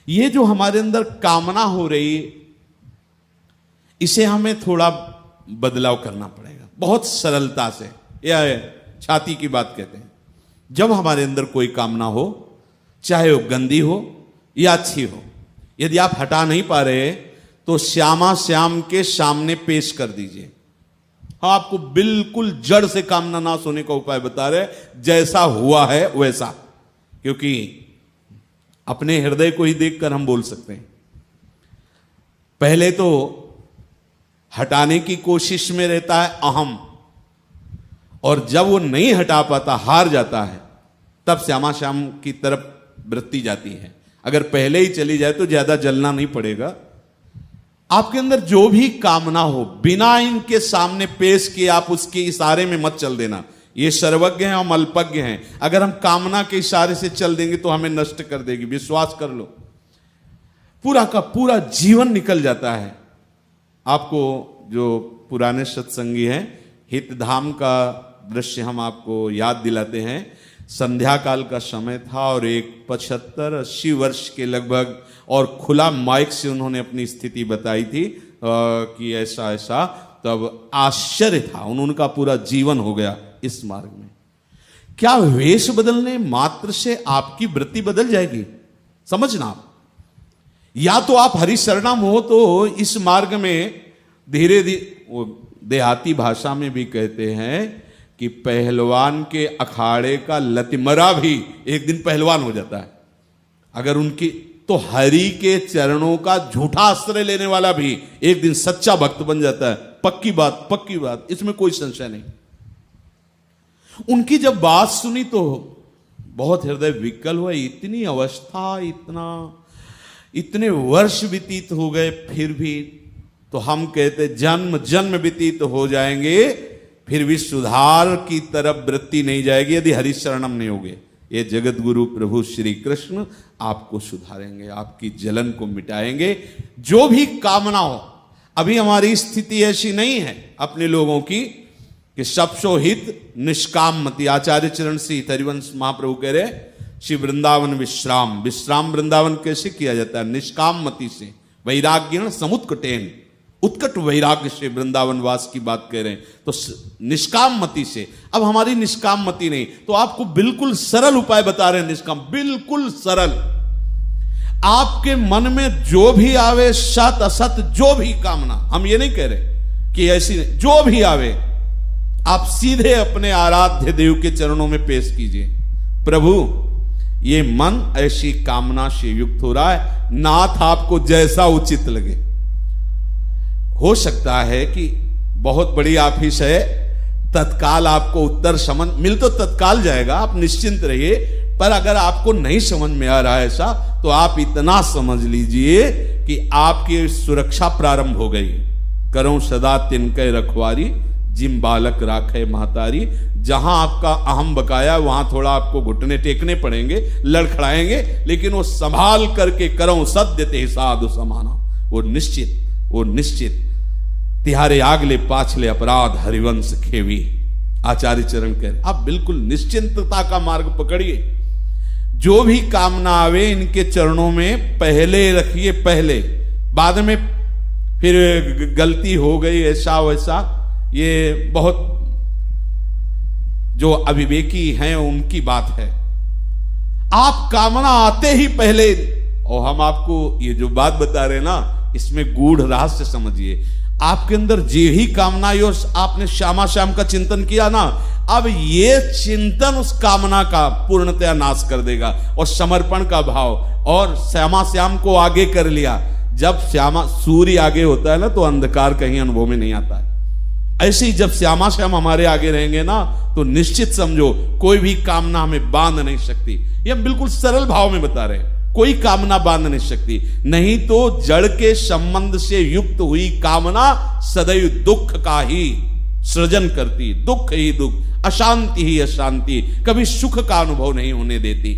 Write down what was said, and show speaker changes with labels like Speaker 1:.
Speaker 1: ये जो हमारे अंदर कामना हो रही, इसे हमें थोड़ा बदलाव करना पड़ेगा बहुत सरलता से। यह छाती की बात कहते हैं। जब हमारे अंदर कोई कामना हो, चाहे वो गंदी हो या अच्छी हो, यदि आप हटा नहीं पा रहे तो श्यामा श्याम के सामने पेश कर दीजिए। हाँ, आपको बिल्कुल जड़ से कामना नाश होने का उपाय बता रहे, जैसा हुआ है वैसा, क्योंकि अपने हृदय को ही देखकर हम बोल सकते हैं। पहले तो हटाने की कोशिश में रहता है अहम, और जब वो नहीं हटा पाता, हार जाता है, तब श्यामा श्याम की तरफ वृत्ति जाती है। अगर पहले ही चली जाए तो ज्यादा जलना नहीं पड़ेगा। आपके अंदर जो भी कामना हो, बिना इनके सामने पेश किए आप उसके इशारे में मत चल देना। ये सर्वज्ञ हैं, हम अल्पज्ञ हैं। अगर हम कामना के इशारे से चल देंगे तो हमें नष्ट कर देगी, विश्वास कर लो। पूरा का पूरा जीवन निकल जाता है। आपको जो पुराने सत्संगी हैं, हितधाम का दृश्य हम आपको याद दिलाते हैं। संध्या काल का समय था और एक 75-80 वर्ष के लगभग, और खुला माइक से उन्होंने अपनी स्थिति बताई थी कि ऐसा ऐसा। तब आश्चर्य था, उनका पूरा जीवन हो गया इस मार्ग में। क्या वेश बदलने मात्र से आपकी वृत्ति बदल जाएगी? समझना आप, या तो आप हरिशरणम हो तो इस मार्ग में धीरे धीरे, वो देहाती भाषा में भी कहते हैं कि पहलवान के अखाड़े का लतिमरा भी एक दिन पहलवान हो जाता है अगर उनकी, तो हरि के चरणों का झूठा आश्रय लेने वाला भी एक दिन सच्चा भक्त बन जाता है। पक्की बात, पक्की बात, इसमें कोई संशय नहीं। उनकी जब बात सुनी तो बहुत हृदय विकल हुआ। इतनी अवस्था, इतने वर्ष व्यतीत हो गए, फिर भी तो हम कहते जन्म जन्म व्यतीत हो जाएंगे, फिर भी सुधार की तरफ वृत्ति नहीं जाएगी यदि हरिशरणम नहीं होगे। ये जगत गुरु प्रभु श्री कृष्ण आपको सुधारेंगे, आपकी जलन को मिटाएंगे। जो भी कामना हो, अभी हमारी स्थिति ऐसी नहीं है अपने लोगों की कि सबसो हित निष्काम मति। आचार्य चरण से हरिवंश महाप्रभु कह रहे, श्री वृंदावन विश्राम। विश्राम वृंदावन कैसे किया जाता है? निष्काम मति से, वैराग्य समुत्कटेन, उत्कट वैराग्य से वृंदावन वास की बात कह रहे हैं, तो निष्काम मति से। अब हमारी निष्काम मति नहीं, तो आपको बिल्कुल सरल उपाय बता रहे हैं। निष्काम, बिल्कुल सरल। आपके मन में जो भी आवे, सत असत जो भी कामना, हम ये नहीं कह रहे कि ऐसी नहीं, जो भी आवे आप सीधे अपने आराध्य देव के चरणों में पेश कीजिए। प्रभु, ये मन ऐसी कामना से युक्त हो रहा है, नाथ आपको जैसा उचित लगे। हो सकता है कि बहुत बड़ी ऑफिस है, तत्काल आपको उत्तर समझ मिल तो तत्काल जाएगा, आप निश्चिंत रहिए। पर अगर आपको नहीं समझ में आ रहा है ऐसा, तो आप इतना समझ लीजिए कि आपकी सुरक्षा प्रारंभ हो गई। करो सदा तिनके रखवारी, जिम बालक राखे महतारी। जहां आपका अहम बकाया, वहां थोड़ा आपको घुटने टेकने पड़ेंगे, लड़खड़ाएंगे, लेकिन वो संभाल करके करो सद्य ते साधु समाना। वो निश्चित तिहारे आगले पाछले अपराध हरिवंश खेवी। आचार्य चरण कह, आप बिल्कुल निश्चिंतता का मार्ग पकड़िए। जो भी कामना आवे इनके चरणों में पहले रखिए, पहले। बाद में फिर गलती हो गई ऐसा वैसा, ये बहुत जो अविवेकी हैं उनकी बात है। आप कामना आते ही पहले, और हम आपको ये जो बात बता रहे हैं ना, इसमें गूढ़ रहस्य समझिए। आपके अंदर जे ही कामना यो, आपने श्यामा श्याम का चिंतन किया ना, अब ये चिंतन उस कामना का पूर्णतया नाश कर देगा, और समर्पण का भाव, और श्यामा श्याम को आगे कर लिया। जब श्यामा सूर्य आगे होता है ना, तो अंधकार कहीं अनुभव में नहीं आता है। ऐसे ही जब श्यामा श्याम हमारे आगे रहेंगे ना, तो निश्चित समझो कोई भी कामना हमें बांध नहीं सकती। ये हम बिल्कुल सरल भाव में बता रहे हैं, कोई कामना बांध नहीं सकती। नहीं तो जड़ के संबंध से युक्त हुई कामना सदैव दुख का ही सृजन करती, दुख ही दुख, अशांति ही अशांति, कभी सुख का अनुभव नहीं होने देती।